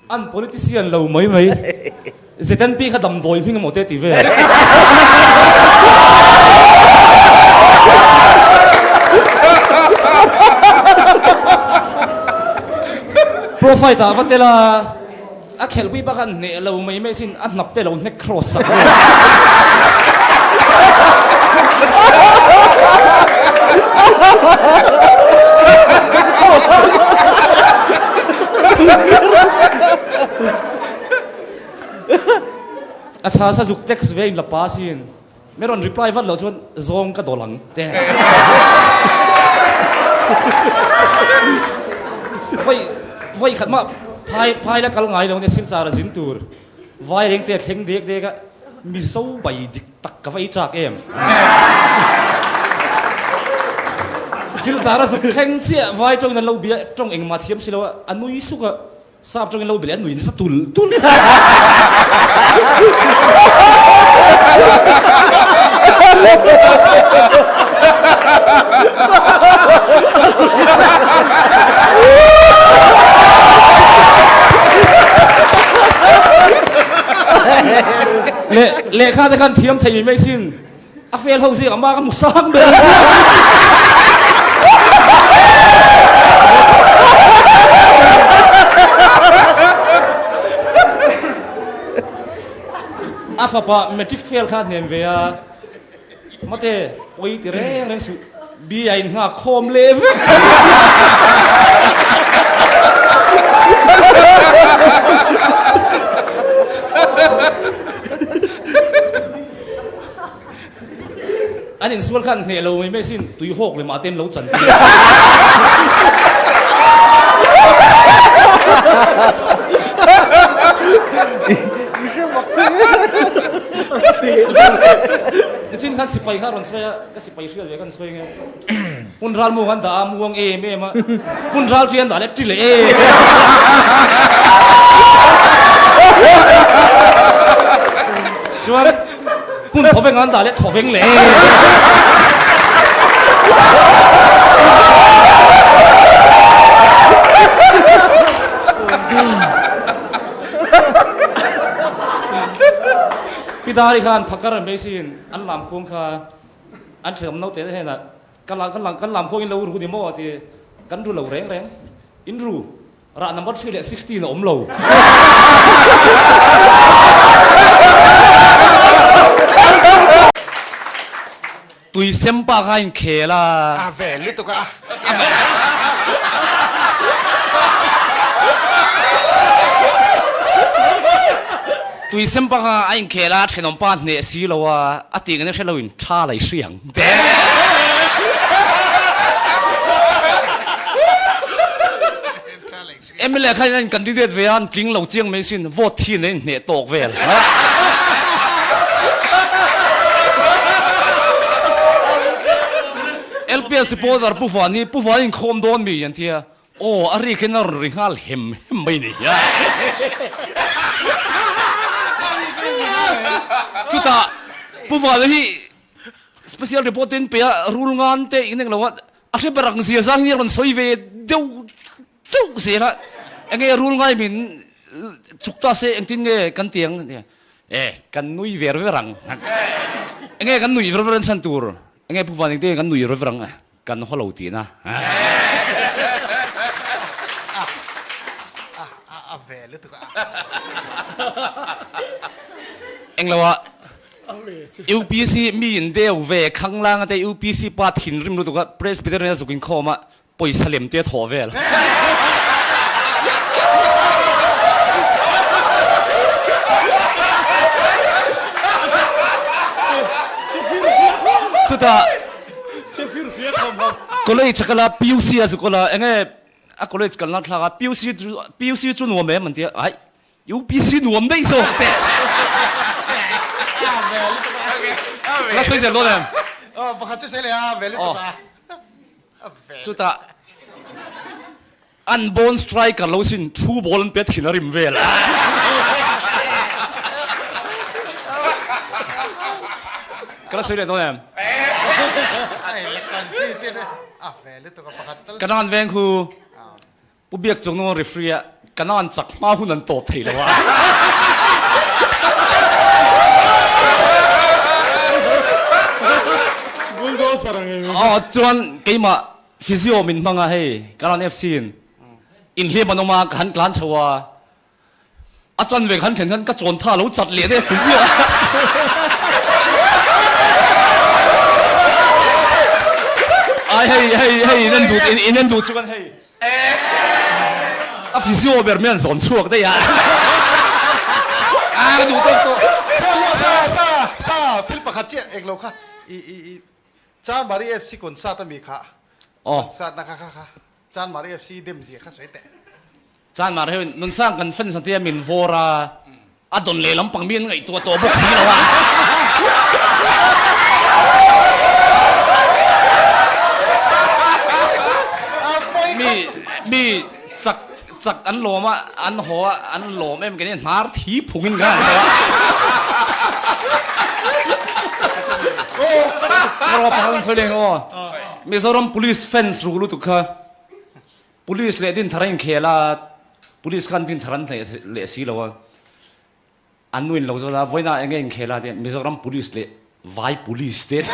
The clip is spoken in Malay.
an politician lo mai zetan pi kha dam doi phing mo te ti ve profile ta vatela a khel pi ba kan ne lo mai sin an nap te lo ne cross sa acha sa juk text ve in la pa sin meron reply vat lo chuan zong ka dolang te voi khat ma phai la kal ngai lo ne sil chara zin tur vai reng te thleng dek dek a mi so bai dik tak ka vai chak em sil chara su thleng chia vai trong na lo bia trong eng ma thiam silo anui su ka sap trong lo bia anui sa tul le kha te kan thiam thei mai sin a fel ho si ama ka musang be afa pa metric fail kha nem ve a mate oi ti reng su bi ai nga khom leve anh in sual khan ne lo mai sin tui hok le ma ten lo chan ti chin khan sipai kha ron swa ka sipai swa ve kan swai nge hun ral mu han da muang e me ma hun ral chian da le ti le e chuan hun thoveng an da le thoveng le pidari khan phakar me sin an lam khong kha an thom no te he na kan lam khong in lo ru di mo ti kan ru lo reng in ru ra number 3 le 16 om lo tui sempa kha in khela a ve li to ka tui sempa kha ain khela thenom pa ne si lo wa ating ne thelo in tha lai siang emle kha in candidate ve an tling lo chiang me sin vote thi ne tok vel LPS supporter pufani khom don mi yan thia o ari khenar ringal hem mai ni ya chuta pufani special report in pe rule ngan te ineng lawat ase berang sia sang ni ron soi ve deu se la enge rule ngai min chukta se engtin nge kan tiang kan nui ver verang enge kan nui ver veran san tur enge pufani te kan nui ver verang kan holo ti na a ve li to ka englawa UPC mi in deu ve khanglang ate UPC pa thin rim lu to ka presbyterian zukin khoma poi salem te tho vel chuta college chakala PUC azukola enge a college kalna thlaga PUC chu nuam me man tia ai UPC nuam dei so te la soi zel lo dem oh ba kha se le a ve li to ka chuta unborn striker lo sin thu ball pe thinarim vel kala soi le no dem ai kan si te a ve li to ka pa kha kanan veng khu pubiak chong no referee กันนั่นจักมาหุ่นนันโตเทเลวะอ๋อจวนกี่มาฟิสิโอมินมังอะเฮ้กันนั่นเอฟซีนอินเลียมันออกมาขันกลานชัวอาจารย์เวกขันเข็นกันก็จวนท่าเราจัดเหลียดฟิสิโอheyนั่นดูชวนเฮ้อ่ะฟิสิโอแบบนี้สอนชั่วก็ได้ยาก็ดูตัวซาฟิลปะขัดเจ้าเอกโลค่ะจานมารีเอฟซีคนซาตมีค่ะอ๋อซาตนะคะค่ะจานมารีเอฟซีเดมเสียค่ะสวยแต่จานมาเฮ้นุ่นสร้างกันเฟ้นสันติมินวอราอะดนเล่ลำปังมีนไงตัวบุกสีแล้ววะมีจักอันโลมะอันหัวอันโลมเอ็มกันเนี่ยนาร์ทีพุงกันเราพังสวยเลยอ๋อมีสารม police fence รู้รู้ตุกค่ะ police เลดินทารินเคล่า police กันดินทารันเลสีแล้ววะอันนู้นเราจะว่าวันนั้นเองเคล่าเนี่ยมีสารม police เล why police เด็ด